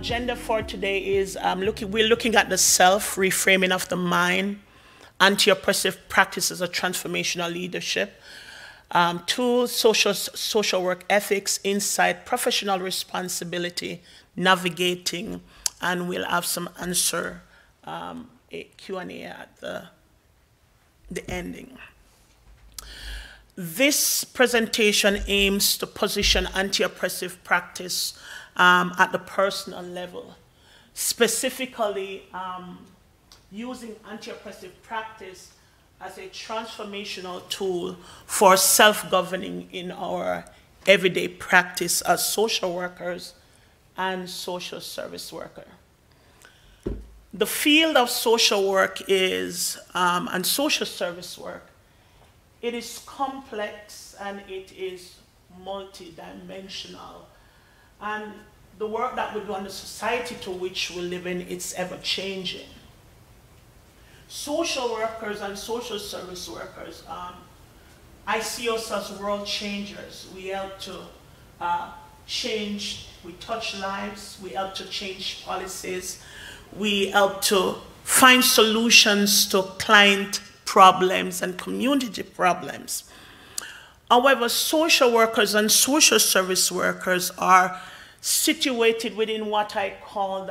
agenda for today is we're looking at the self, reframing of the mind, anti-oppressive practices of transformational leadership, tools, social work ethics, insight, professional responsibility, navigating, and we'll have some answer, a Q&A at the ending. This presentation aims to position anti-oppressive practice at the personal level, specifically using anti-oppressive practice as a transformational tool for self-governing in our everyday practice as social workers and social service workers. The field of social work is, and social service work, it is complex and it is multidimensional. And the work that we do and the society to which we live in, it's ever changing. Social workers and social service workers, I see us as world changers. We help to change, we touch lives, we help to change policies, we help to find solutions to client problems and community problems. However, social workers and social service workers are situated within what I call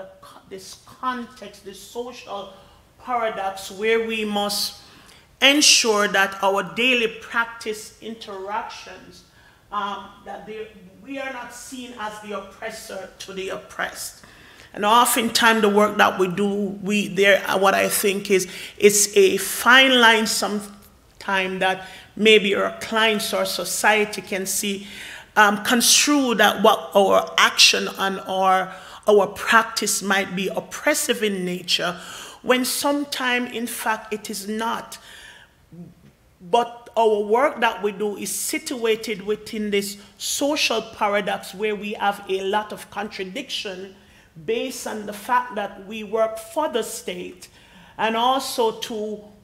this context, this social paradox, where we must ensure that our daily practice interactions, we are not seen as the oppressor to the oppressed. And oftentimes the work that we do, what I think is, it's a fine line sometimes that maybe our clients or society can see, construe that what our action and our practice might be oppressive in nature, when sometimes, in fact, it is not. But our work that we do is situated within this social paradox where we have a lot of contradiction based on the fact that we work for the state, and also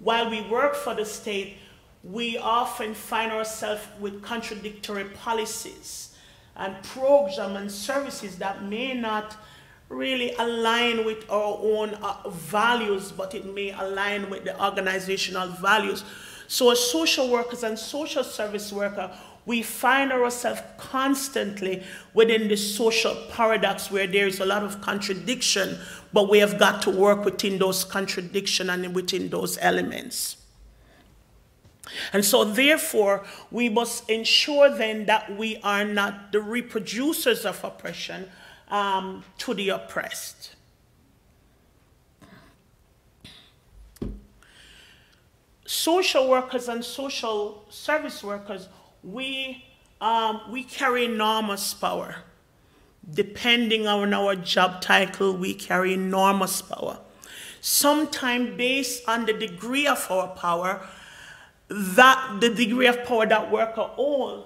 while we work for the state, we often find ourselves with contradictory policies and programs and services that may not really align with our own values, but it may align with the organizational values. So as social workers and social service workers, we find ourselves constantly within this social paradox where there is a lot of contradiction, but we have got to work within those contradictions and within those elements. And so therefore, we must ensure then that we are not the reproducers of oppression to the oppressed. Social workers and social service workers, we carry enormous power. Depending on our job title, we carry enormous power. Sometimes based on the degree of our power, the degree of power that worker owns,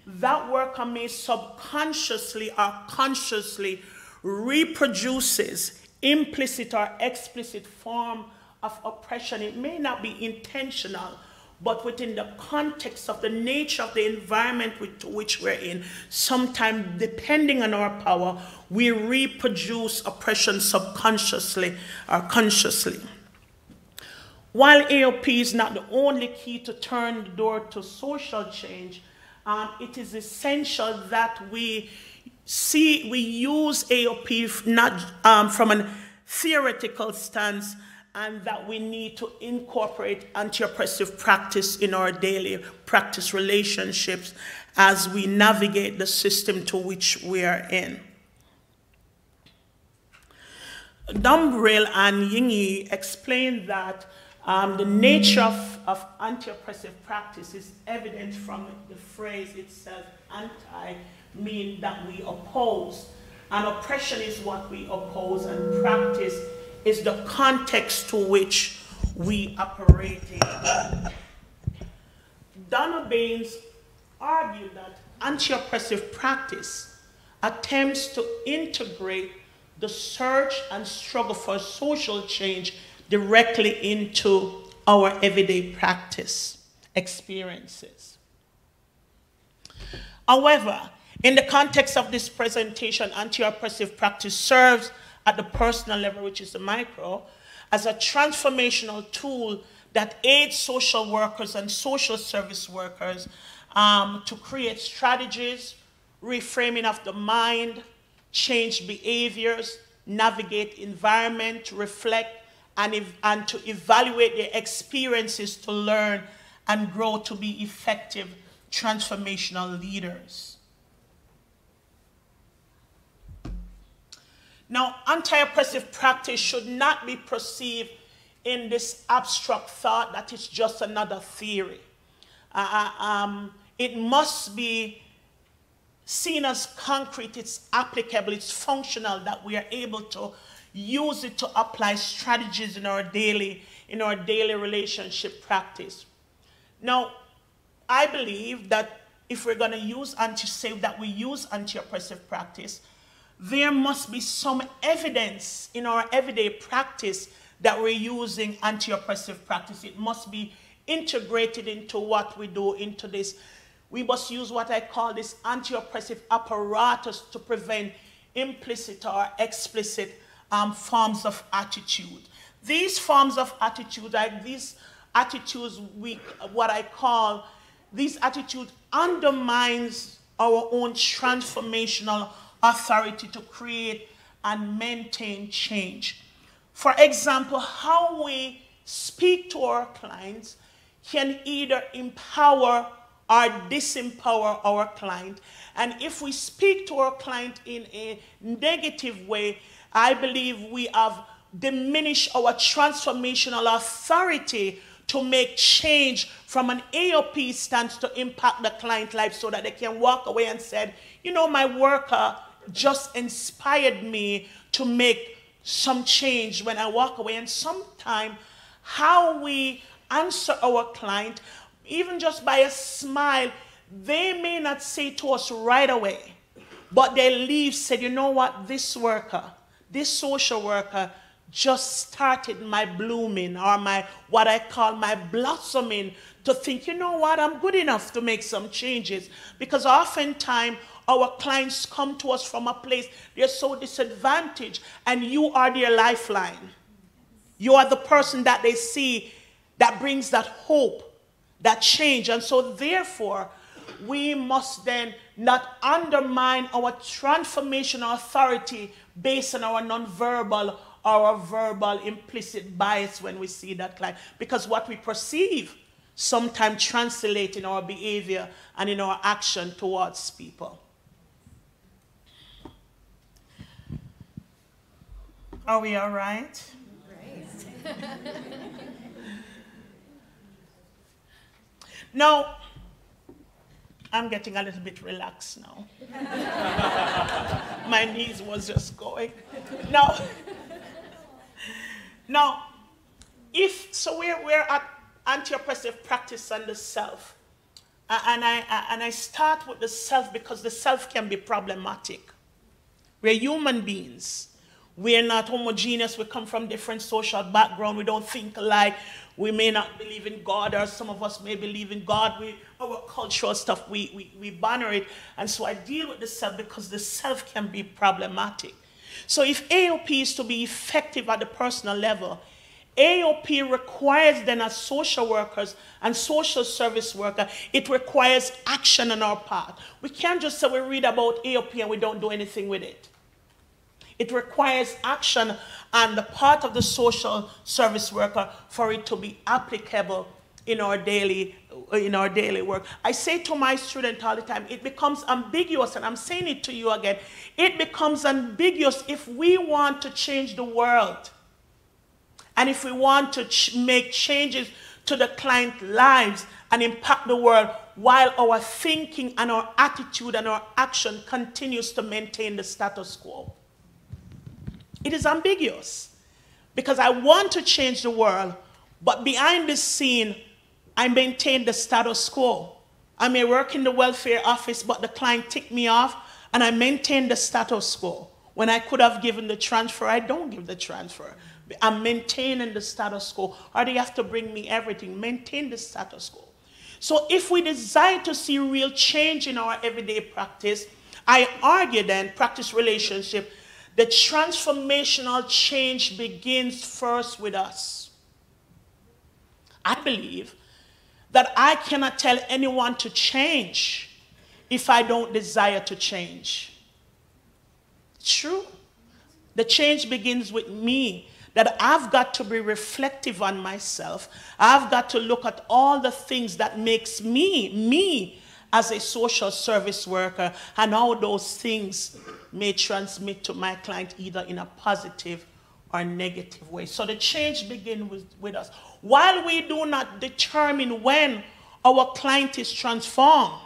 that worker may subconsciously or consciously reproduces implicit or explicit form of oppression. It may not be intentional, but within the context of the nature of the environment to which we're in, sometimes depending on our power, we reproduce oppression subconsciously or consciously. While AOP is not the only key to turn the door to social change, it is essential that we use AOP not from a theoretical stance, and that we need to incorporate anti-oppressive practice in our daily practice relationships as we navigate the system to which we are in. Dumbrell and Yingi explained that the nature of anti-oppressive practice is evident from the phrase itself. Anti means that we oppose, and oppression is what we oppose, and practice is the context to which we operate in. Donna Hinds argued that anti-oppressive practice attempts to integrate the search and struggle for social change directly into our everyday practice experiences. However, in the context of this presentation, anti-oppressive practice serves at the personal level, which is the micro, as a transformational tool that aids social workers and social service workers to create strategies, reframing of the mind, change behaviors, navigate environment, reflect, and to evaluate their experiences to learn and grow to be effective transformational leaders. Now, anti-oppressive practice should not be perceived in this abstract thought that it's just another theory. It must be seen as concrete, it's applicable, it's functional, that we are able to use it to apply strategies in our daily relationship practice. Now, I believe that if we're going to use anti-oppressive practice, there must be some evidence in our everyday practice that we're using anti-oppressive practice. It must be integrated into what we do, into this. We must use what I call this anti-oppressive apparatus to prevent implicit or explicit forms of attitude. These forms of attitude, these attitudes undermines our own transformational authority to create and maintain change. For example, how we speak to our clients can either empower or disempower our client. And if we speak to our client in a negative way, I believe we have diminished our transformational authority to make change from an AOP stance to impact the client life, so that they can walk away and say, you know, my worker just inspired me to make some change when I walk away. And sometimes how we answer our client, even just by a smile, they may not say to us right away, but they leave, said, you know what, this worker, this social worker just started my blooming, or my, what I call my blossoming, to think, you know what, I'm good enough to make some changes. Because oftentimes our clients come to us from a place they're so disadvantaged, and you are their lifeline. You are the person that they see that brings that hope, that change. And so therefore, we must then not undermine our transformational authority based on our nonverbal or our verbal implicit bias when we see that client. Because what we perceive sometimes translates in our behavior and in our action towards people. Are we all right? Great. Now, I'm getting a little bit relaxed now. My knees was just going. Now, we're at anti-oppressive practice and the self. And I start with the self because the self can be problematic. We're human beings. We're not homogeneous. We come from different social backgrounds. We don't think alike. We may not believe in God, or some of us may believe in God. Our cultural stuff, we banner it. And so I deal with the self because the self can be problematic. So if AOP is to be effective at the personal level, AOP requires then, as social workers and social service workers, it requires action on our part. We can't just say we read about AOP and we don't do anything with it. It requires action on the part of the social service worker for it to be applicable in our daily work. I say to my students all the time, it becomes ambiguous, and I'm saying it to you again. It becomes ambiguous if we want to change the world, and if we want to make changes to the client's lives and impact the world, while our thinking and our attitude and our action continues to maintain the status quo. It is ambiguous, because I want to change the world, but behind the scene, I maintain the status quo. I may work in the welfare office, but the client ticked me off, and I maintain the status quo. When I could have given the transfer, I don't give the transfer. I'm maintaining the status quo. Or they have to bring me everything. Maintain the status quo. So if we desire to see real change in our everyday practice, I argue then, practice relationship, The transformational change begins first with us. I believe that I cannot tell anyone to change if I don't desire to change. It's true. The change begins with me, that I've got to be reflective on myself. I've got to look at all the things that makes me as a social service worker, and how those things may transmit to my client either in a positive or negative way. So the change begins with us. While we do not determine when our client is transformed,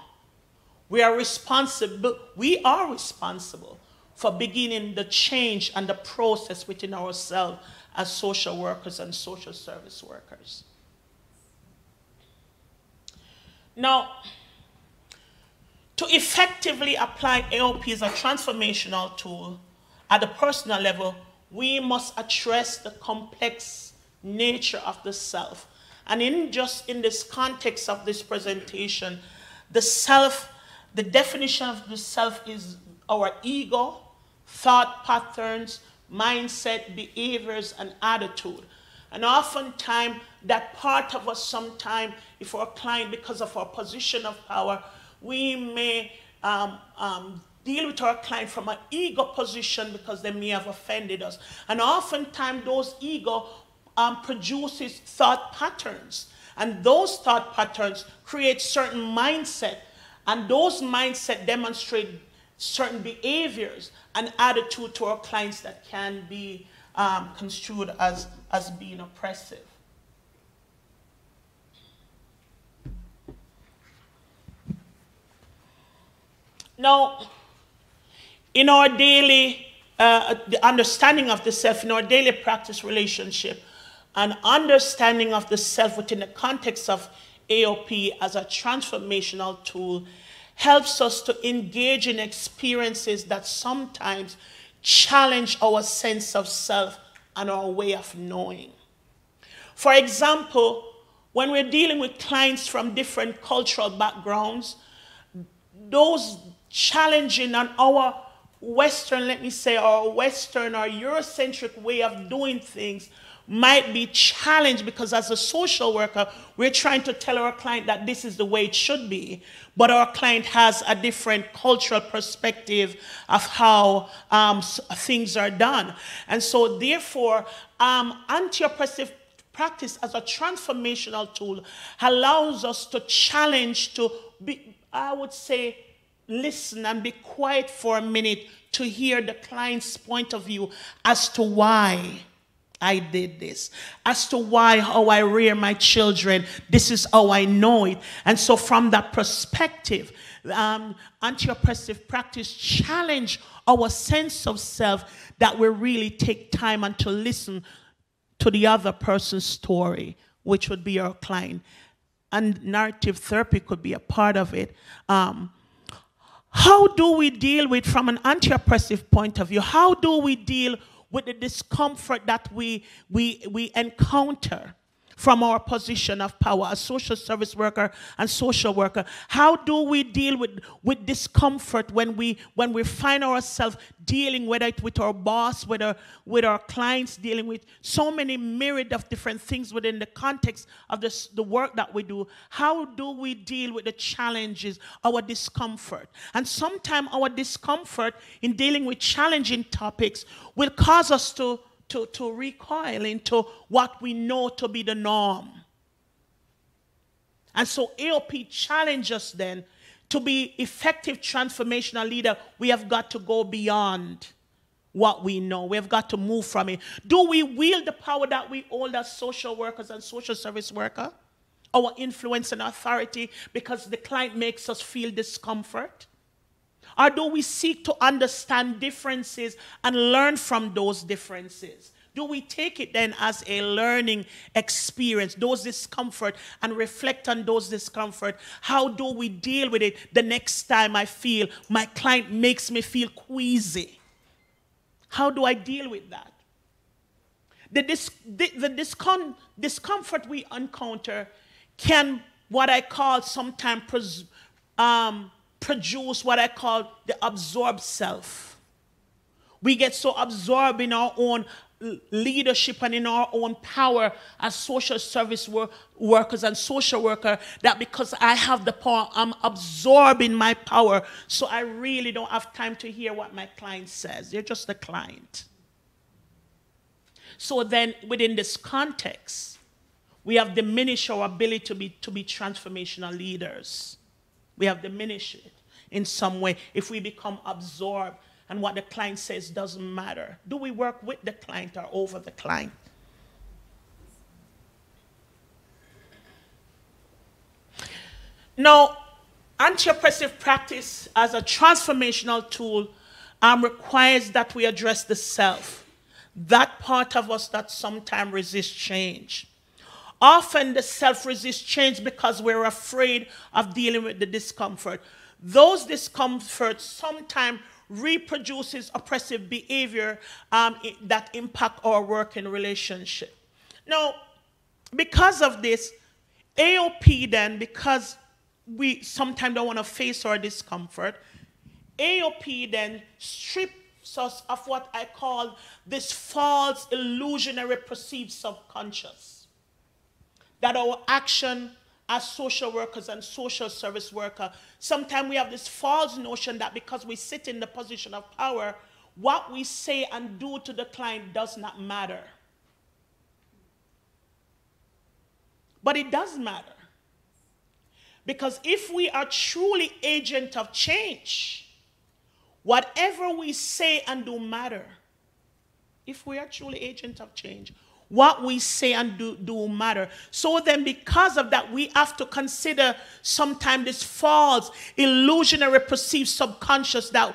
we are responsible for beginning the change and the process within ourselves as social workers and social service workers. Now, to effectively apply AOP as a transformational tool at the personal level, we must address the complex nature of the self. And in this context of this presentation, the definition of the self is our ego, thought patterns, mindset, behaviors, and attitude. And oftentimes, that part of us sometimes, if our client, because of our position of power, we may deal with our client from an ego position because they may have offended us. And oftentimes, those ego produces thought patterns. And those thought patterns create certain mindset. And those mindset demonstrate certain behaviors and attitude to our clients that can be construed as being oppressive. Now, in our daily, the understanding of the self, in our daily practice relationship, an understanding of the self within the context of AOP as a transformational tool helps us to engage in experiences that sometimes challenge our sense of self and our way of knowing. For example, when we're dealing with clients from different cultural backgrounds, those challenging on our Western, let me say, our Western or Eurocentric way of doing things might be challenged because as a social worker, we're trying to tell our client that this is the way it should be, but our client has a different cultural perspective of how things are done. And so therefore, anti-oppressive practice as a transformational tool allows us to challenge, to be, I would say, listen and be quiet for a minute to hear the client's point of view as to why I did this, as to why, how I rear my children, this is how I know it. And so from that perspective, anti-oppressive practice challenge our sense of self, that we really take time and to listen to the other person's story, which would be our client. And narrative therapy could be a part of it. How do we deal with, from an anti-oppressive point of view, how do we deal with the discomfort that we encounter from our position of power as social service worker and social worker? How do we deal with discomfort when we find ourselves dealing, whether it's with our boss, whether with our clients, dealing with so many myriad of different things within the context of the work that we do? How do we deal with the challenges, our discomfort? And sometimes our discomfort in dealing with challenging topics will cause us to recoil into what we know to be the norm. And so AOP challenges us then to be effective transformational leader. We have got to go beyond what we know. We have got to move from it. Do we wield the power that we hold as social workers and social service workers? Our influence and authority because the client makes us feel discomfort? Or do we seek to understand differences and learn from those differences? Do we take it then as a learning experience, those discomfort, and reflect on those discomfort? How do we deal with it the next time I feel my client makes me feel queasy? How do I deal with that? The discomfort we encounter can, what I call sometimes, produce what I call the absorbed self, We get so absorbed in our own leadership and in our own power as social service workers and social worker, that because I have the power, I'm absorbing my power, so I really don't have time to hear what my client says. They're just a client. So then within this context, we have diminished our ability to be transformational leaders. We have diminished it in some way if we become absorbed and what the client says doesn't matter. Do we work with the client or over the client? Now, anti-oppressive practice as a transformational tool requires that we address the self, that part of us that sometimes resists change. Often the self resists change because we're afraid of dealing with the discomfort. Those discomforts sometimes reproduces oppressive behavior that impact our working relationship. Now, because of this, AOP then, because we sometimes don't want to face our discomfort, AOP then strips us of what I call this false, illusionary, perceived subconscious. That our action as social workers and social service workers, sometimes we have this false notion that because we sit in the position of power, what we say and do to the client does not matter. But it does matter. Because if we are truly agent of change, whatever we say and do matter. If we are truly agent of change, what we say and do matter. So then because of that, we have to consider sometimes this false, illusionary, perceived subconscious that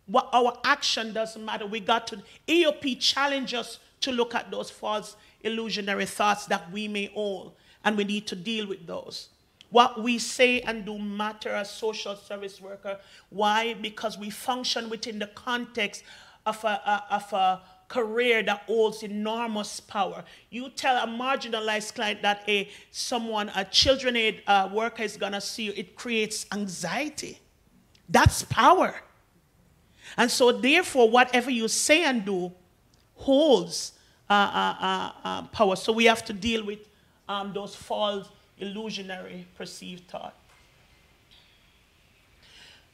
what our action doesn't matter. We got to, AOP challenge us to look at those false, illusionary thoughts that we may own, and we need to deal with those. What we say and do matter as social service worker. Why? Because we function within the context of a career that holds enormous power. You tell a marginalized client that a children aid worker is gonna see you, it creates anxiety. That's power. And so therefore, whatever you say and do holds power. So we have to deal with those false, illusionary, perceived thought.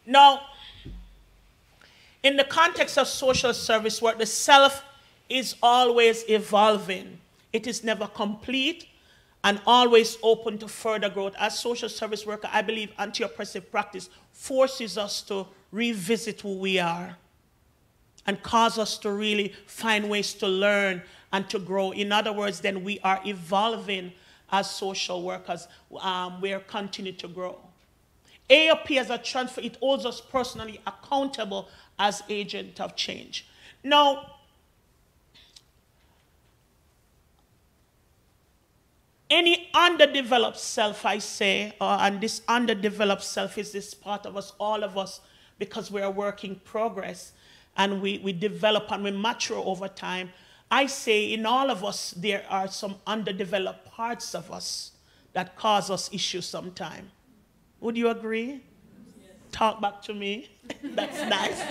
Now, in the context of social service work, the self is always evolving. It is never complete and always open to further growth. As social service worker, I believe anti-oppressive practice forces us to revisit who we are and cause us to really find ways to learn and to grow. In other words, then we are evolving as social workers. We are continuing to grow. AOP as a transfer, it holds us personally accountable as agent of change. Now, any underdeveloped self, I say, and this underdeveloped self is this part of us, all of us, because we are work in progress and we develop and we mature over time. I say in all of us, there are some underdeveloped parts of us that cause us issues sometimes. Would you agree? Yes. Talk back to me. That's nice.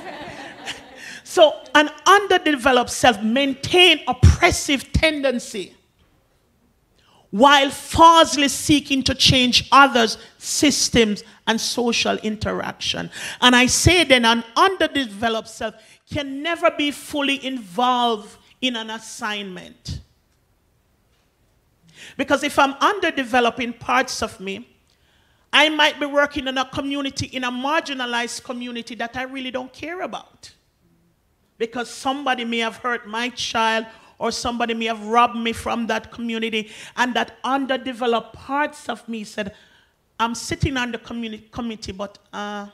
So an underdeveloped self maintains oppressive tendency while falsely seeking to change others, systems, and social interaction. And I say then an underdeveloped self can never be fully involved in an assignment. Because if I'm underdeveloping parts of me, I might be working in a community, in a marginalized community that I really don't care about. Because somebody may have hurt my child or somebody may have robbed me from that community, and that underdeveloped parts of me said, I'm sitting on the committee, but I'm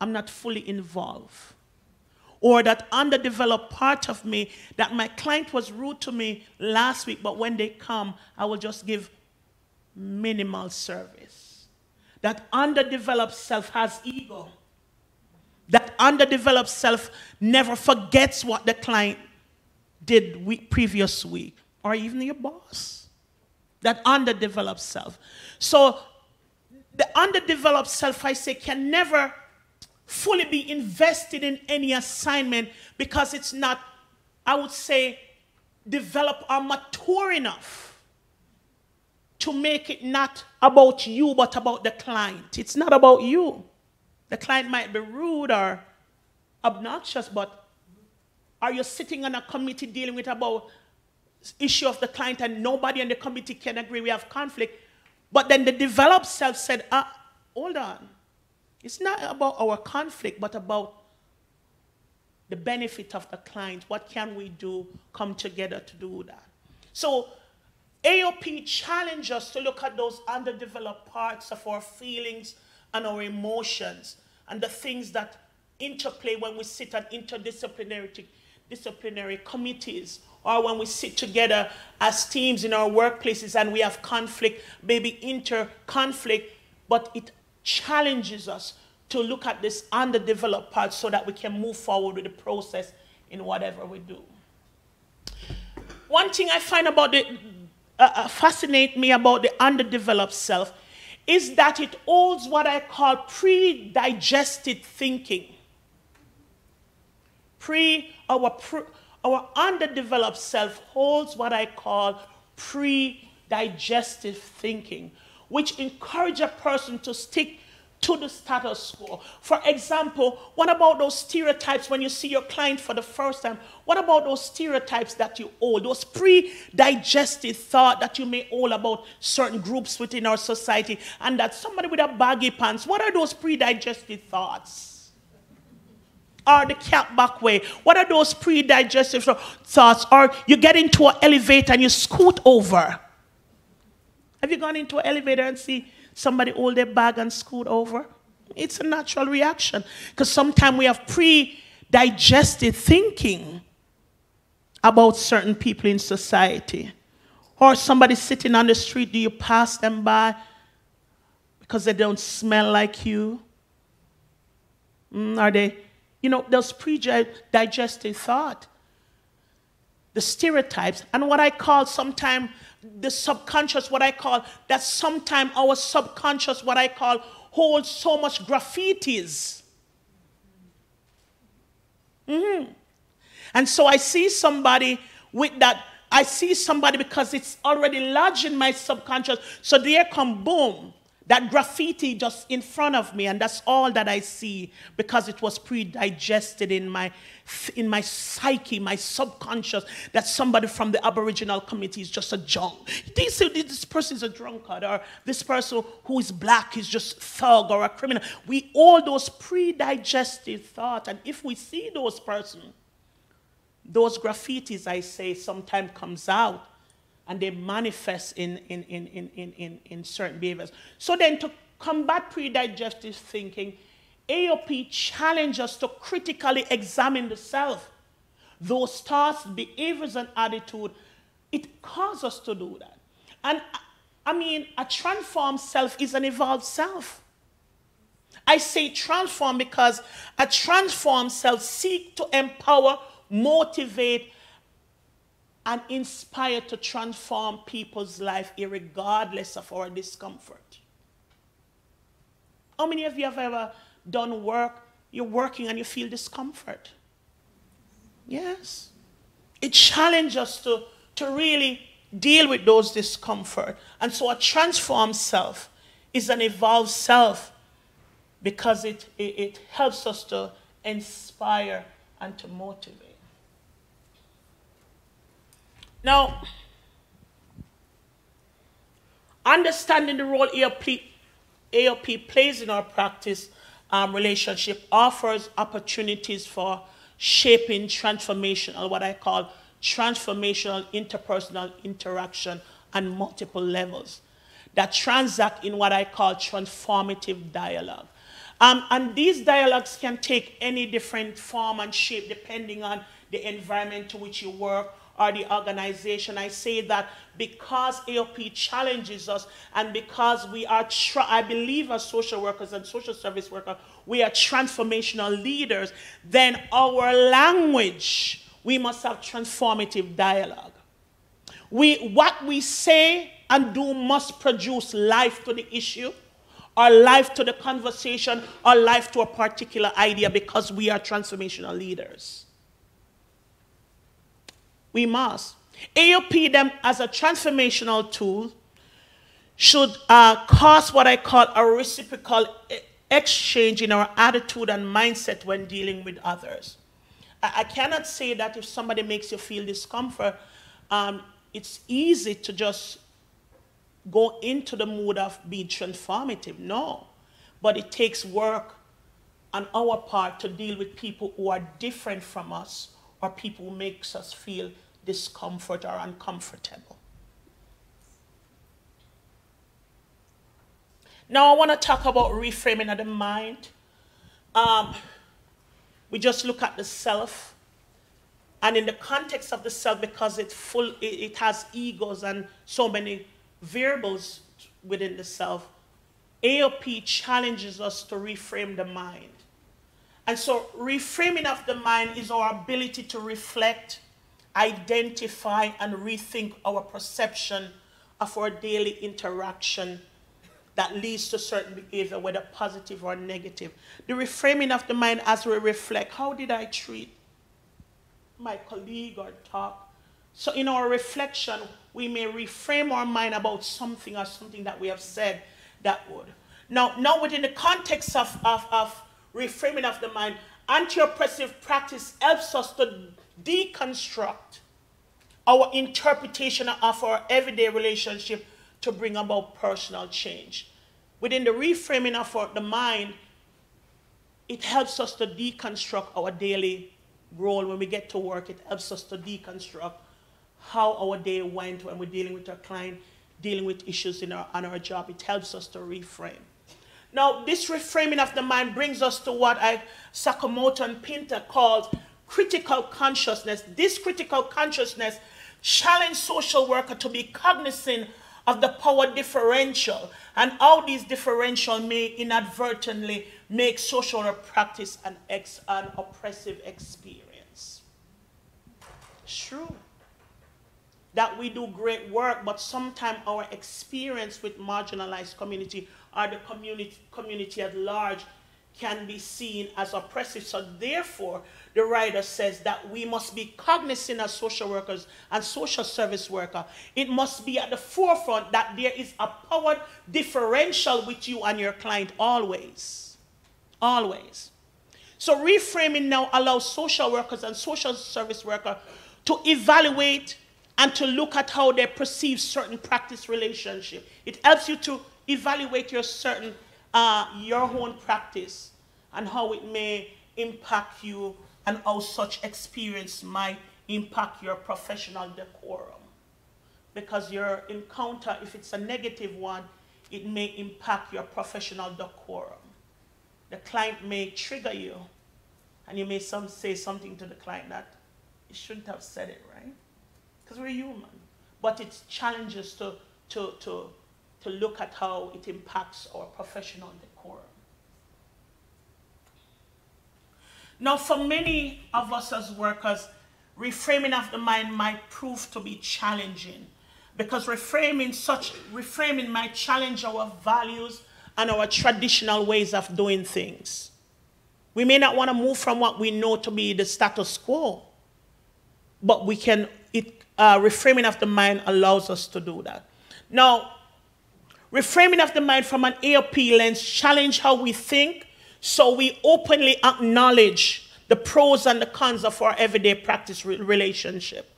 not fully involved. Or that underdeveloped part of me, that my client was rude to me last week, but when they come, I will just give minimal service. That underdeveloped self has ego. That underdeveloped self never forgets what the client did previous week, or even your boss. That underdeveloped self. So the underdeveloped self, I say, can never fully be invested in any assignment because it's not, I would say, developed or mature enough to make it not about you but about the client. It's not about you. The client might be rude or obnoxious, but are you sitting on a committee dealing with about issue of the client and nobody in the committee can agree, we have conflict? But then the developed self said, hold on. It's not about our conflict, but about the benefit of the client. What can we do, come together to do that? So AOP challenged us to look at those underdeveloped parts of our feelings and our emotions and the things that interplay when we sit at disciplinary committees, or when we sit together as teams in our workplaces and we have conflict, maybe inter-conflict, but it challenges us to look at this underdeveloped part so that we can move forward with the process in whatever we do. One thing I find about fascinate me about the underdeveloped self is that it holds what I call pre-digested thinking. Our underdeveloped self holds what I call pre-digestive thinking, which encourages a person to stick to the status quo. For example, what about those stereotypes when you see your client for the first time? What about those stereotypes that you hold, those pre-digested thoughts that you may hold about certain groups within our society, and that somebody with a baggy pants, what are those pre-digested thoughts? Or the cat back way, what are those pre-digested thoughts? Or you get into an elevator and you scoot over. Have you gone into an elevator and see somebody hold their bag and scoot over? It's a natural reaction because sometimes we have pre-digested thinking about certain people in society. Or somebody sitting on the street, do you pass them by because they don't smell like you? Are they, you know, those pre-digested thought, the stereotypes, and what I call sometimes the subconscious, what I call, that sometimes our subconscious, what I call, holds so much graffitis. And so I see somebody with that, I see somebody because it's already lodged in my subconscious, so there come, boom, that graffiti just in front of me, and that's all that I see because it was pre-digested in my psyche, my subconscious, that somebody from the Aboriginal community is just a junk. They say this person is a drunkard, or this person who is black is just thug or a criminal. We all those pre-digested thoughts, and if we see those persons, those graffitis, I say, sometimes comes out, and they manifest in certain behaviors. So then to combat pre-digestive thinking, AOP challenges us to critically examine the self. Those thoughts, behaviors, and attitude, it causes us to do that. And I mean, a transformed self is an evolved self. I say transform because a transformed self seeks to empower, motivate, and inspire to transform people's life irregardless of our discomfort. How many of you have ever done work, you're working and you feel discomfort? Yes. It challenges us to really deal with those discomfort. And so a transformed self is an evolved self because it helps us to inspire and to motivate. Now, understanding the role AOP plays in our practice relationship offers opportunities for shaping transformational, what I call transformational interpersonal interaction on multiple levels that transact in what I call transformative dialogue. And these dialogues can take any different form and shape depending on the environment to which you work or the organization. I say that because AOP challenges us and because we are, I believe as social workers and social service workers, we are transformational leaders, then our language, we must have transformative dialogue. What we say and do must produce life to the issue, our life to the conversation, our life to a particular idea, because we are transformational leaders. We must. AOP them as a transformational tool should cause what I call a reciprocal exchange in our attitude and mindset when dealing with others. I cannot say that if somebody makes you feel discomfort, it's easy to just go into the mood of being transformative. No. But it takes work on our part to deal with people who are different from us, or people who makes us feel discomfort or uncomfortable. Now I want to talk about reframing of the mind. We just look at the self, and in the context of the self, because it has egos and so many variables within the self, AOP challenges us to reframe the mind. And so reframing of the mind is our ability to reflect, identify, and rethink our perception of our daily interaction that leads to certain behavior, whether positive or negative. The reframing of the mind as we reflect, how did I treat my colleague or talk? So in our reflection, we may reframe our mind about something or something that we have said that would. Now within the context of reframing of the mind, anti-oppressive practice helps us to deconstruct our interpretation of our everyday relationship to bring about personal change. Within the reframing of the mind, it helps us to deconstruct our daily role. When we get to work, it helps us to deconstruct how our day went when we're dealing with our client, dealing with issues on our job. It helps us to reframe. Now, this reframing of the mind brings us to what Sakamoto and Pinter called critical consciousness. This critical consciousness challenges social workers to be cognizant of the power differential and how these differential may inadvertently make social work practice an oppressive experience. It's true that we do great work, but sometimes our experience with marginalized community or the community at large can be seen as oppressive. So therefore, the writer says that we must be cognizant as social workers and social service workers. It must be at the forefront that there is a power differential with you and your client always. Always. So reframing now allows social workers and social service workers to evaluate and to look at how they perceive certain practice relationship. It helps you to evaluate your own practice and how it may impact you and how such experience might impact your professional decorum. Because your encounter, if it's a negative one, it may impact your professional decorum. The client may trigger you, and you may say something to the client that you shouldn't have said it, right? Because we're human. But it challenges to look at how it impacts our professional decorum. Now, for many of us as workers, reframing of the mind might prove to be challenging, because reframing might challenge our values and our traditional ways of doing things. We may not want to move from what we know to be the status quo, but reframing of the mind allows us to do that. Now, reframing of the mind from an AOP lens challenge how we think, so we openly acknowledge the pros and the cons of our everyday practice relationship.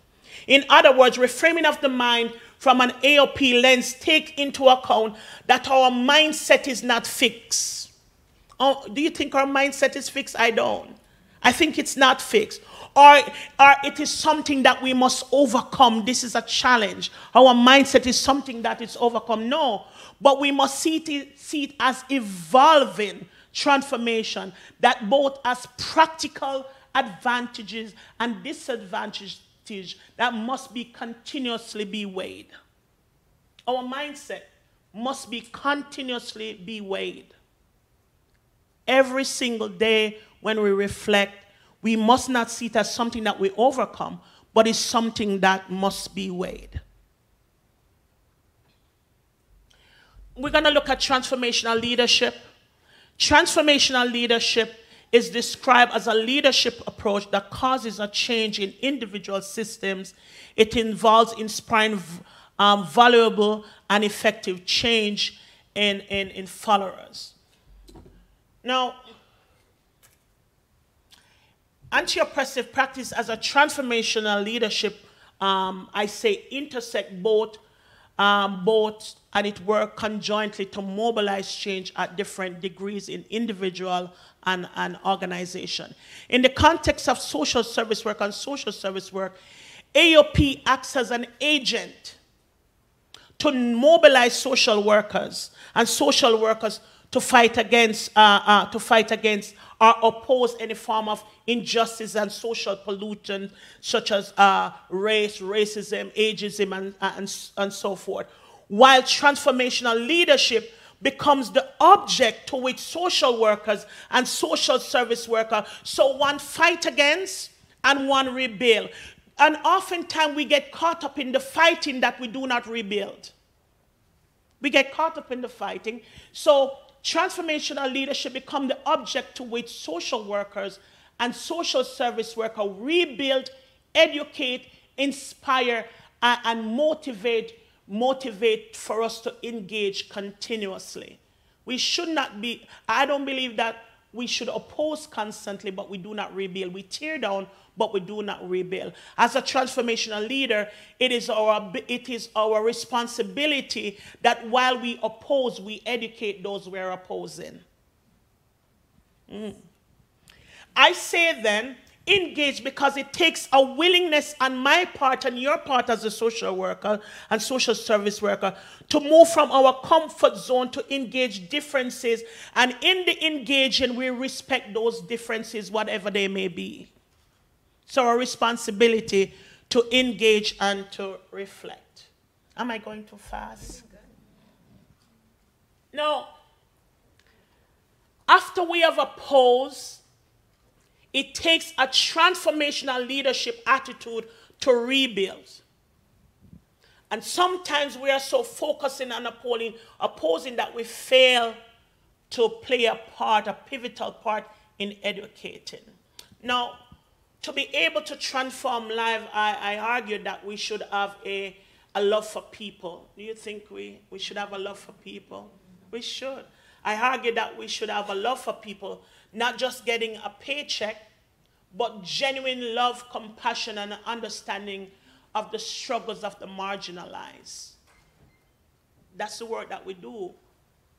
In other words, reframing of the mind from an AOP lens take into account that our mindset is not fixed. Oh, do you think our mindset is fixed? I don't. I think it's not fixed. Or it is something that we must overcome. This is a challenge. Our mindset is something that is overcome. No, but we must see it as evolving transformation that both has practical advantages and disadvantages that must be continuously be weighed. Our mindset must be continuously be weighed. Every single day when we reflect, we must not see it as something that we overcome, but it's something that must be weighed. we're going to look at transformational leadership. Transformational leadership is described as a leadership approach that causes a change in individual systems. It involves inspiring valuable and effective change in followers. Now, anti-oppressive practice as a transformational leadership, I say intersect both, and it works conjointly to mobilize change at different degrees in individual and organization. In the context of social service work and social service work, AOP acts as an agent to mobilize social workers and social workers to fight against or oppose any form of injustice and social pollution such as race, racism, ageism, and so forth. While transformational leadership becomes the object to which social workers and social service workers, so one fight against and one rebuild. And oftentimes we get caught up in the fighting that we do not rebuild. We get caught up in the fighting. So transformational leadership becomes the object to which social workers and social service workers rebuild, educate, inspire, and motivate for us to engage continuously. We should not be, I don't believe that we should oppose constantly, but we do not rebuild. We tear down, but we do not rebuild. As a transformational leader, it is our responsibility that while we oppose, we educate those we're opposing. I say then, engage, because it takes a willingness on my part and your part as a social worker and social service worker to move from our comfort zone to engage differences, and in the engaging we respect those differences whatever they may be. So our responsibility to engage and to reflect. Am I going too fast? Now, after we have opposed, it takes a transformational leadership attitude to rebuild. And sometimes we are so focusing on opposing that we fail to play a pivotal part in educating. Now, to be able to transform life, I argue that we should have a love for people. Do you think we should have a love for people? We should. I argue that we should have a love for people, not just getting a paycheck, but genuine love, compassion, and understanding of the struggles of the marginalized. That's the work that we do.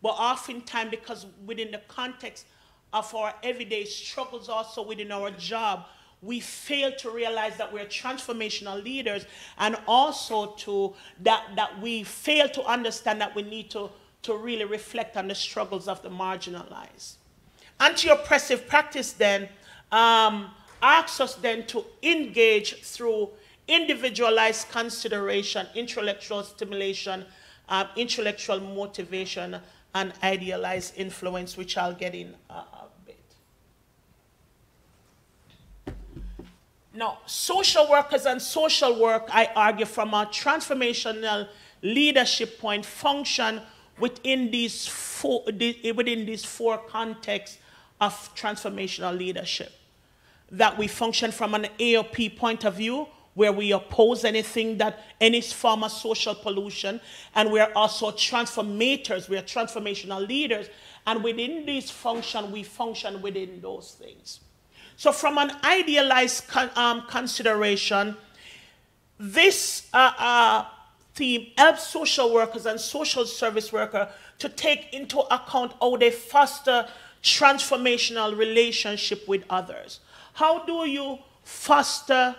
But oftentimes, because within the context of our everyday struggles also within our job, we fail to realize that we're transformational leaders, and also that we fail to understand that we need to really reflect on the struggles of the marginalized. Anti-oppressive practice then asks us then to engage through individualized consideration, intellectual stimulation, intellectual motivation, and idealized influence, which I'll get in a bit. Now, social workers and social work, I argue, from a transformational leadership point, function within these four contexts of transformational leadership. That we function from an AOP point of view, where we oppose any form of social pollution, and we are also transformators, we are transformational leaders, and within these functions, we function within those things. So from an idealized consideration, this theme helps social workers and social service workers to take into account how they foster transformational relationship with others. How do you foster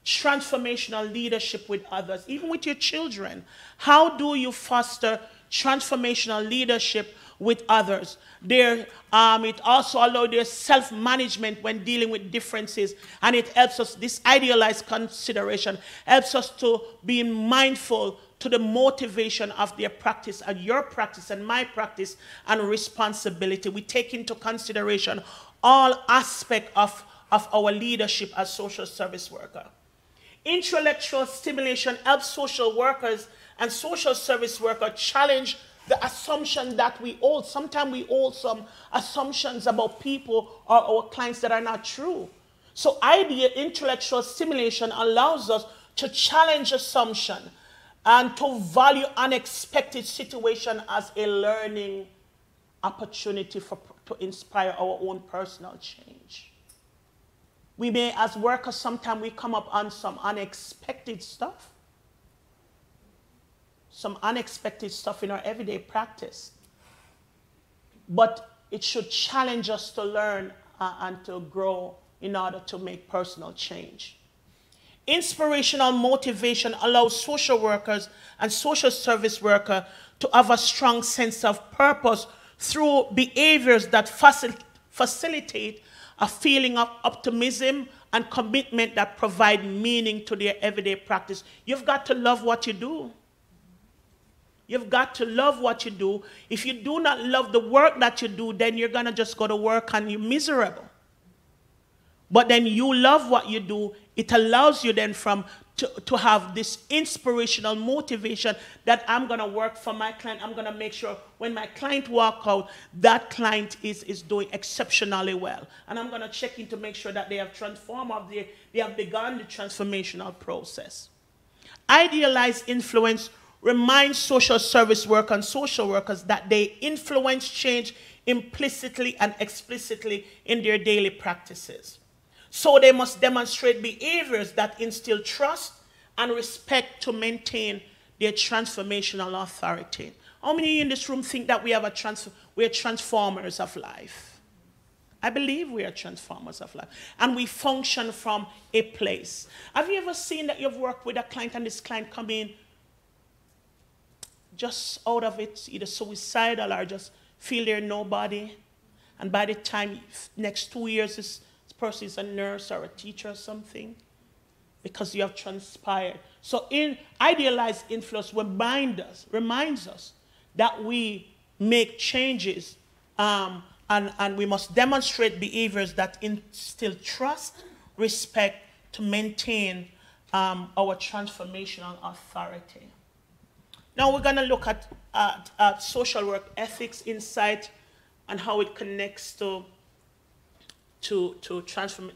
transformational leadership with others, even with your children? How do you foster transformational leadership with others? It also allows their self-management when dealing with differences, and it helps us, this idealized consideration helps us to be mindful to the motivation of their practice and your practice and my practice and responsibility. We take into consideration all aspects of our leadership as social service workers. Intellectual stimulation helps social workers and social service workers challenge the assumption that we hold. Sometimes we hold some assumptions about people or our clients that are not true. So idea intellectual stimulation allows us to challenge assumption and to value unexpected situation as a learning opportunity to inspire our own personal change. We may, as workers, sometimes we come up on some unexpected stuff. Some unexpected stuff in our everyday practice. But it should challenge us to learn and to grow in order to make personal change. Inspirational motivation allows social workers and social service workers to have a strong sense of purpose through behaviors that facilitate a feeling of optimism and commitment that provide meaning to their everyday practice. You've got to love what you do. You've got to love what you do. If you do not love the work that you do, then you're going to just go to work and you're miserable. But then you love what you do. It allows you then to have this inspirational motivation that I'm going to work for my client. I'm going to make sure when my client walk out, that client is doing exceptionally well. And I'm going to check in to make sure that they have transformed, they have begun the transformational process. Idealized influence reminds social service workers and social workers that they influence change implicitly and explicitly in their daily practices. So they must demonstrate behaviors that instill trust and respect to maintain their transformational authority. How many in this room think that we are transformers of life? I believe we are transformers of life. And we function from a place. Have you ever seen that you've worked with a client and this client come in just out of it, either suicidal or just feel they're nobody? And by the time, next 2 years, this person is a nurse or a teacher or something, because you have transpired. So idealized influence reminds us that we make changes and we must demonstrate behaviors that instill trust, respect to maintain our transformational authority. Now we're going to look at social work ethics, insight, and how it connects to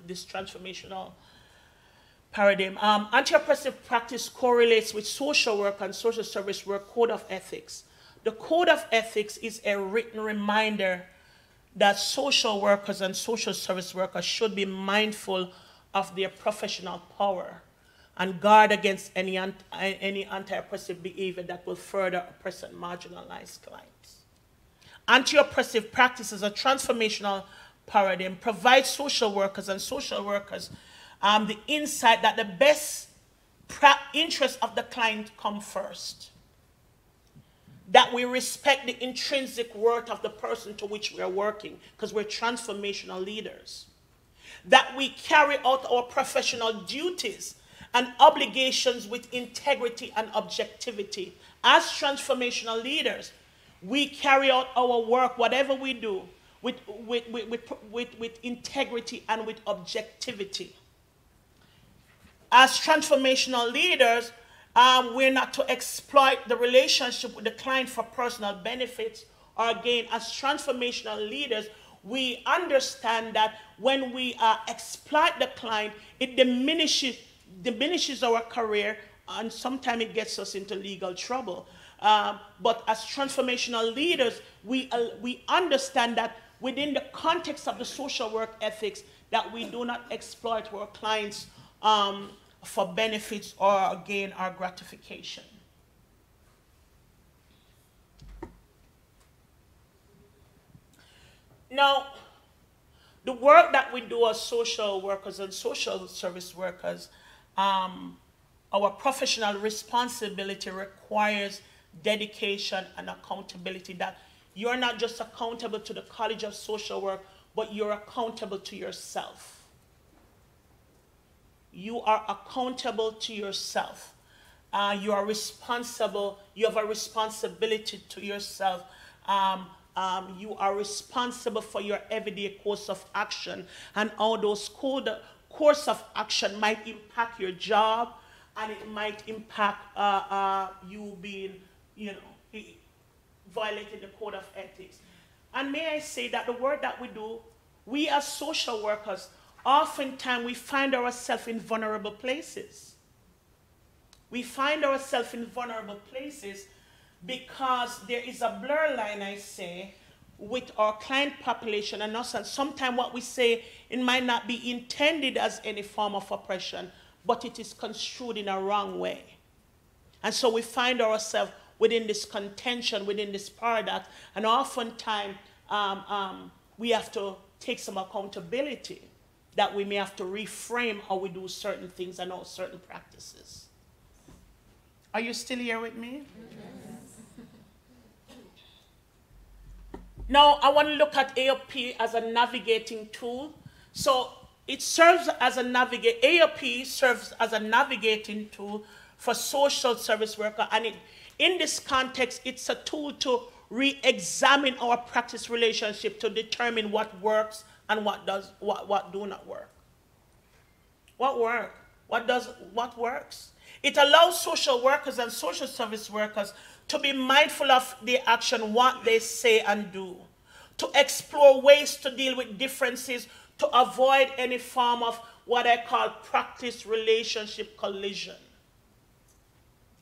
this transformational paradigm. Anti-oppressive practice correlates with social work and social service work code of ethics. The code of ethics is a written reminder that social workers and social service workers should be mindful of their professional power and guard against any anti-oppressive behavior that will further oppress and marginalize clients. Anti-oppressive practices, a transformational paradigm, provides social workers and social workers the insight that the best interests of the client come first. That we respect the intrinsic worth of the person to which we are working, because we're transformational leaders. That we carry out our professional duties and obligations with integrity and objectivity. As transformational leaders, we carry out our work, whatever we do, with integrity and with objectivity. As transformational leaders, we're not to exploit the relationship with the client for personal benefits or gain. As transformational leaders, we understand that when we exploit the client, it diminishes our career, and sometimes it gets us into legal trouble. But as transformational leaders, we understand that within the context of the social work ethics, that we do not exploit our clients for benefits or gain or gratification. Now, the work that we do as social workers and social service workers, our professional responsibility requires dedication and accountability. That you're not just accountable to the College of Social Work, but you're accountable to yourself. You are accountable to yourself. You are responsible. You have a responsibility to yourself. You are responsible for your everyday course of action, and all those course of action might impact your job, and it might impact you being, violating the code of ethics. And may I say that the work that we do, we as social workers, oftentimes we find ourselves in vulnerable places. We find ourselves in vulnerable places because there is a blur line, I say, with our client population and us. And sometimes what we say, it might not be intended as any form of oppression, but it is construed in a wrong way. And so we find ourselves within this contention, within this paradox, and oftentimes we have to take some accountability that we may have to reframe how we do certain things and how certain practices. Are you still here with me? Yes. Now, I want to look at AOP as a navigating tool. So it serves as a AOP serves as a navigating tool for social service worker, and in this context, it's a tool to re-examine our practice relationship to determine what works and what do not work. What works? What works? It allows social workers and social service workers to be mindful of their action, what they say and do, to explore ways to deal with differences, to avoid any form of what I call practice relationship collision.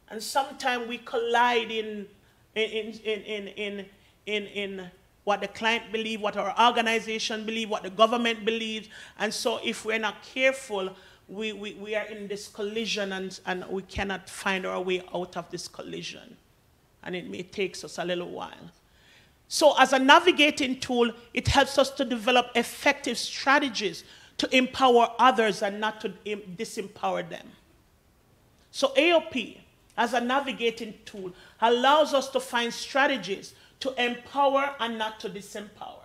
And sometimes we collide in what the client believes, what our organization believes, what the government believes. And so if we're not careful, we are in this collision and we cannot find our way out of this collision. And it may take us a little while. So as a navigating tool, it helps us to develop effective strategies to empower others and not to disempower them. So AOP, as a navigating tool, allows us to find strategies to empower and not to disempower.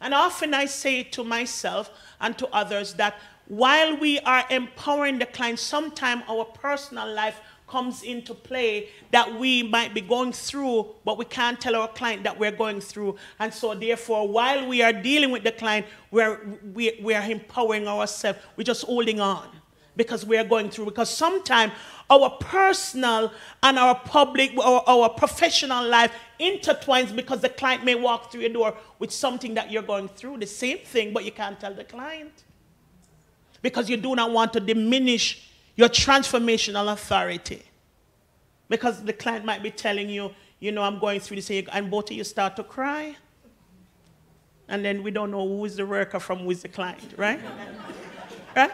And often I say to myself and to others that while we are empowering the client, sometimes our personal life comes into play that we might be going through, but we can't tell our client that we're going through. And so therefore, while we are dealing with the client, we are empowering ourselves. We're just holding on because we are going through. Because sometimes our personal and our public or our professional life intertwines because the client may walk through your door with something that you're going through, the same thing, but you can't tell the client. Because you do not want to diminish your transformational authority. Because the client might be telling you, you know, I'm going through this, and both of you start to cry. And then we don't know who is the worker from who is the client, right? Right?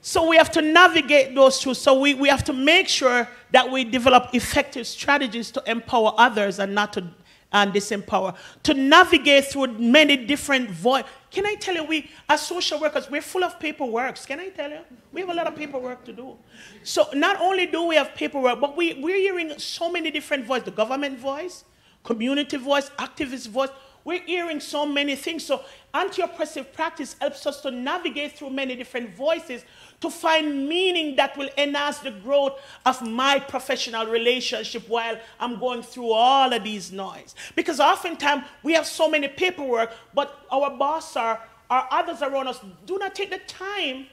So we have to navigate those through. So we have to make sure that we develop effective strategies to empower others and not to disempower. To navigate through many different voices. Can I tell you, we as social workers, we're full of paperwork. Can I tell you? We have a lot of paperwork to do. So not only do we have paperwork, but we're hearing so many different voices. The government voice, community voice, activist voice. We're hearing so many things. So anti-oppressive practice helps us to navigate through many different voices to find meaning that will enhance the growth of my professional relationship while I'm going through all of these noise. Because oftentimes we have so many paperwork, but our boss or others around us do not take the time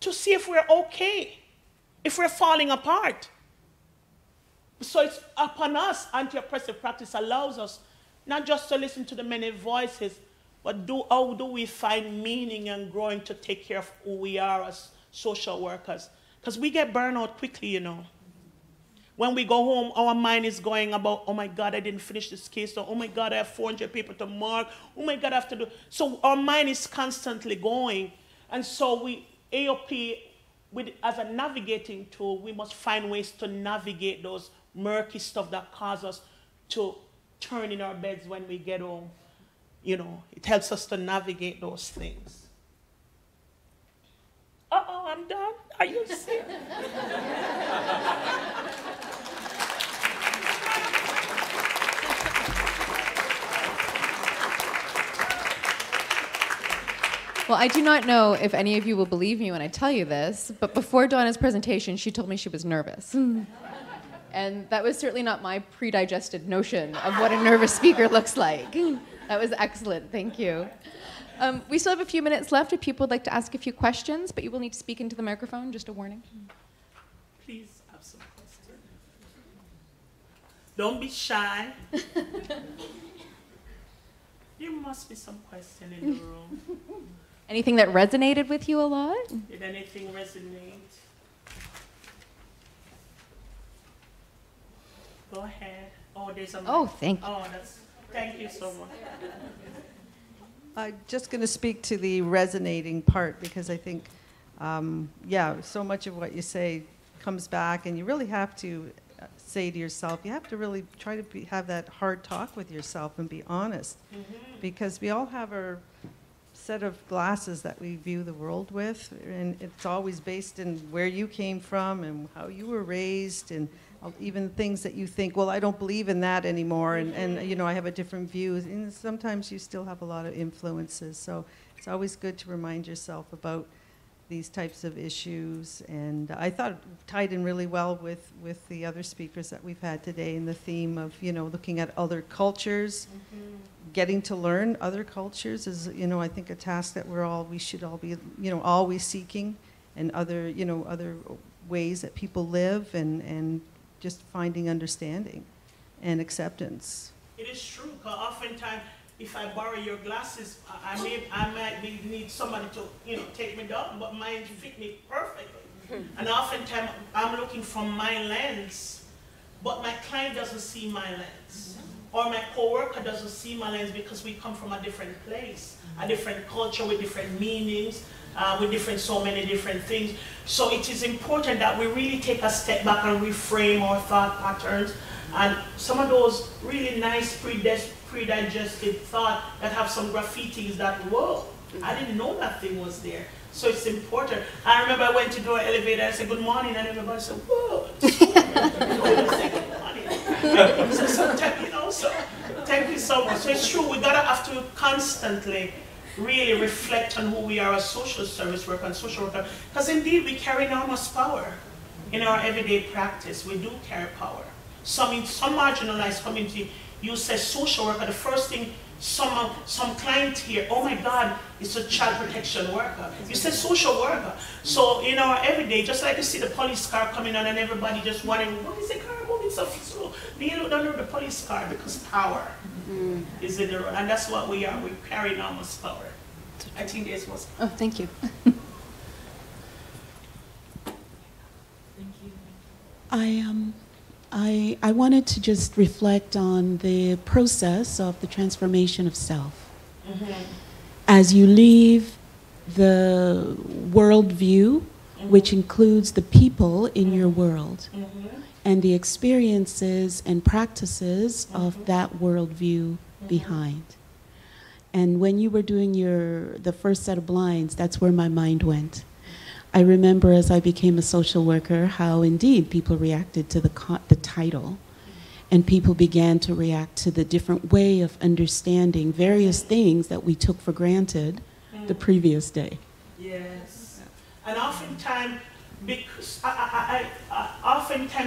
to see if we're okay, if we're falling apart. So it's upon us. Anti-oppressive practice allows us not just to listen to the many voices, but how do we find meaning and growing to take care of who we are as social workers? Because we get burned out quickly, you know. When we go home, our mind is going about, oh my God, I didn't finish this case, or oh my God, I have 400 people to mark, oh my God, I have to do. So our mind is constantly going. And so AOP, as a navigating tool, we must find ways to navigate those murky stuff that cause us to turn in our beds when we get home. You know, it helps us to navigate those things. Uh-oh, I'm done. Are you serious? Well, I do not know if any of you will believe me when I tell you this, but before Donna's presentation, she told me she was nervous. And that was certainly not my pre-digested notion of what a nervous speaker looks like. That was excellent, thank you. We still have a few minutes left if people would like to ask a few questions, but you will need to speak into the microphone, just a warning. Please have some questions. Don't be shy. There must be some question in the room. Anything that resonated with you a lot? Did anything resonate? Go ahead. Oh, there's a mic. Oh, thank you. Oh, thank you so much. I'm just going to speak to the resonating part because I think, yeah, so much of what you say comes back, and you really have to say to yourself, you have to really try to have that hard talk with yourself and be honest, because we all have our set of glasses that we view the world with, and it's always based in where you came from and how you were raised, and even things that you think, well, I don't believe in that anymore, and you know, I have a different view, and sometimes you still have a lot of influences, so it's always good to remind yourself about these types of issues. And I thought it tied in really well with the other speakers that we've had today, in the theme of, you know, looking at other cultures, getting to learn other cultures is, you know, I think a task that we should all be, you know, always seeking, and other, you know, other ways that people live, and just finding understanding and acceptance. It is true, because oftentimes, if I borrow your glasses, I might need somebody to, you know, take me down, but mine fit me perfectly. And oftentimes, I'm looking from my lens, but my client doesn't see my lens. Or my coworker doesn't see my lens, because we come from a different place, a different culture with different meanings, with so many different things. So it is important that we really take a step back and reframe our thought patterns, and some of those really nice pre-digested thought that have some graffitis that, whoa, I didn't know that thing was there. So it's important. I remember I went to do an elevator, I said, good morning, and everybody said, whoa, it's good morning. So sometimes, you know, so thank you so much. So it's true, we gotta have to constantly really reflect on who we are as social service worker and social worker, because indeed we carry enormous power in our everyday practice. We do carry power. Some marginalized community, you say social worker, the first thing some client here, oh my God, it's a child protection worker. You say social worker. So in our everyday, just like you see the police car coming on and everybody just wondering, what is the car moving so slow? They look under the police car because power is in the road. And that's what we are. We carry enormous power. I think this was. Oh, thank you. I wanted to just reflect on the process of the transformation of self. As you leave the worldview, which includes the people in your world, and the experiences and practices of that worldview behind. And when you were doing the first set of blinds, that's where my mind went. I remember as I became a social worker how indeed people reacted to the title, and people began to react to the different way of understanding various things that we took for granted the previous day. Yes. And oftentimes, because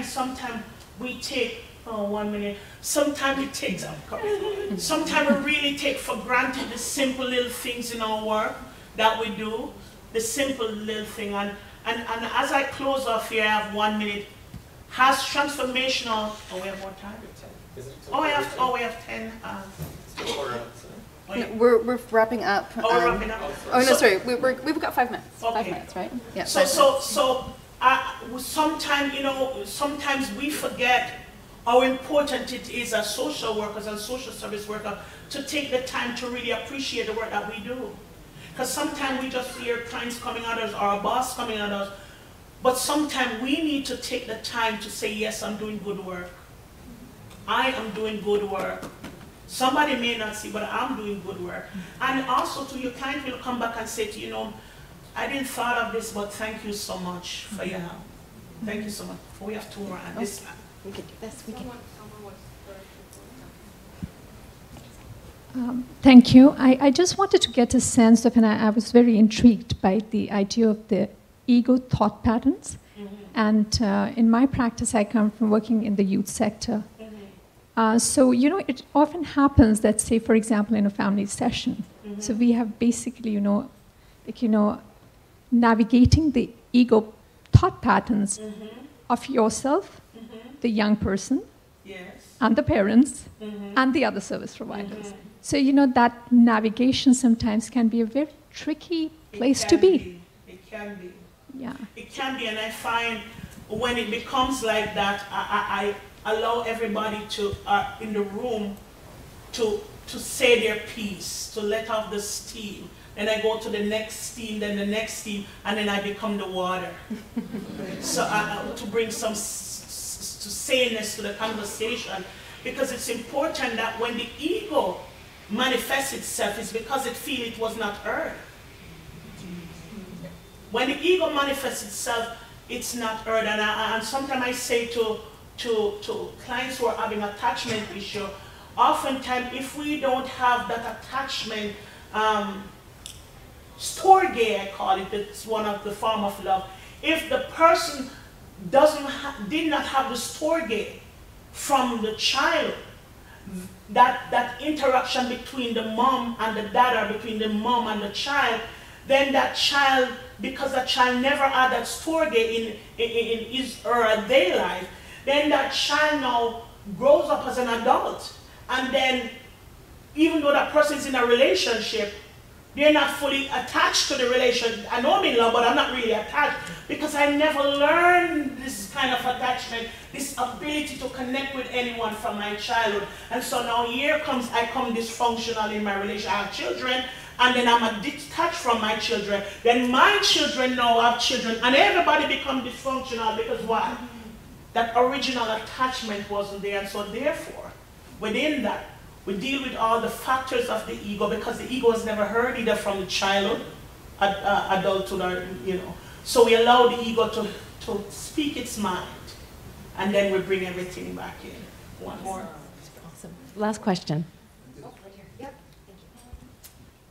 sometimes we take, oh, 1 minute, sometimes it takes, sometimes we really take for granted the simple little things in our work that we do. The simple little thing, and as I close off here, I have 1 minute. Has transformational? Oh, we have more time. We have 10. No, we're wrapping up. Oh, we're wrapping up. Oh no, sorry. We've got 5 minutes. Okay. 5 minutes, right? Yeah. So sometimes, you know, sometimes we forget how important it is as social workers and social service workers to take the time to really appreciate the work that we do. Because sometimes we just hear clients coming at us, or a boss coming at us, but sometimes we need to take the time to say, yes, I'm doing good work. I am doing good work. Somebody may not see, but I'm doing good work. And also to your client will come back and say to you, know, I didn't thought of this, but thank you so much for your help. Thank you so much. We have 2 more. And this, we can do this. We can. Thank you. I just wanted to get a sense of, and I was very intrigued by the idea of the ego thought patterns. And in my practice, I come from working in the youth sector. So, you know, it often happens that, say, for example, in a family session, so we have basically, you know, like, you know, navigating the ego thought patterns of yourself, the young person, and the parents and the other service providers. So, you know, that navigation sometimes can be a very tricky place to be. It can be. Yeah. It can be, and I find when it becomes like that, I allow everybody to in the room to say their piece, to let off the steam. Then I go to the next steam, then the next steam, and then I become the water. So to bring some saneness to the conversation, because it's important that when the ego manifests itself, it's because it feels it was not heard. When the ego manifests itself, it's not heard. And sometimes I say to clients who are having attachment issue, oftentimes if we don't have that attachment, storge, I call it, it's one of the form of love. If the person did not have the storge from the child, that interaction between the mom and the dad, or between the mom and the child, then that child, because that child never had that storge in his or her day life, then that child now grows up as an adult. And then, even though that person is in a relationship, they're not fully attached to the relationship. I know I'm in love, but I'm not really attached, because I never learned this kind of attachment, this ability to connect with anyone from my childhood. And so now here I come dysfunctional in my relationship. I have children, and then I'm detached from my children. Then my children now have children, and everybody becomes dysfunctional, because why? That original attachment wasn't there. And so therefore, within that, we deal with all the factors of the ego, because the ego was never heard either from the childhood, adulthood, or, you know. So we allow the ego to speak its mind, and then we bring everything back in. One more. Awesome. Last question.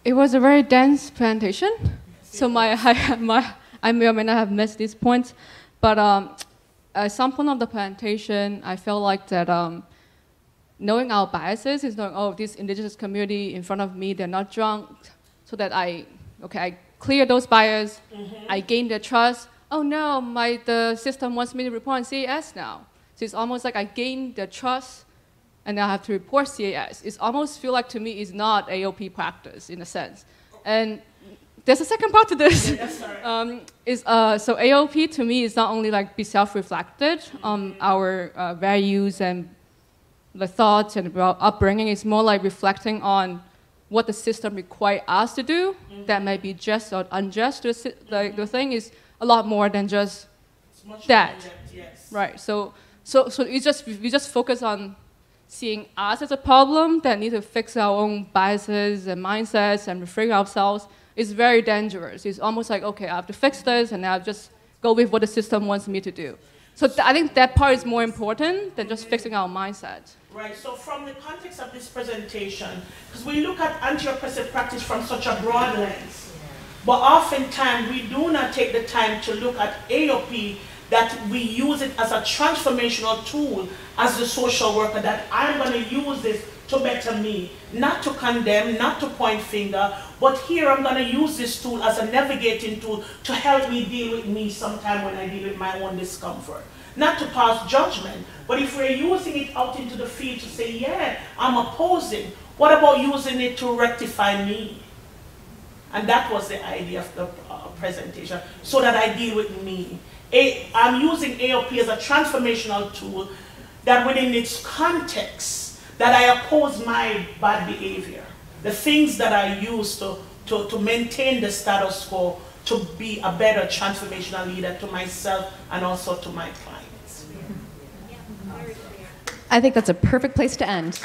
It was a very dense presentation, so I may or may not have missed these points, but at some point of the presentation, I felt like that knowing our biases is knowing, oh, this indigenous community in front of me, they're not drunk, so that I clear those biases, I gain their trust. Oh no, the system wants me to report on CAS now. So it's almost like I gain their trust, and I have to report CAS. It almost feel like to me is not AOP practice in a sense. And there's a second part to this. So AOP to me is not only like be self-reflected on our values and the thoughts and upbringing. It's more like reflecting on what the system requires us to do that may be just or unjust. The thing is a lot more than just that. Yes. Right. So we just focus on seeing us as a problem that need to fix our own biases and mindsets and reframe ourselves is very dangerous. It's almost like, okay, I have to fix this, and I'll just go with what the system wants me to do. So I think that part is more important than just fixing our mindset. Right, so from the context of this presentation, because we look at anti-oppressive practice from such a broad lens, but oftentimes we do not take the time to look at AOP, that we use it as a transformational tool as the social worker, that I'm going to use this to better me, not to condemn, not to point finger, but here I'm going to use this tool as a navigating tool to help me deal with me sometime when I deal with my own discomfort. Not to pass judgment, but if we're using it out into the field to say, yeah, I'm opposing, what about using it to rectify me? And that was the idea of the presentation, so that I deal with me. I'm using AOP as a transformational tool that within its context, that I oppose my bad behavior. The things that I use to maintain the status quo, to be a better transformational leader to myself and also to my clients. I think that's a perfect place to end.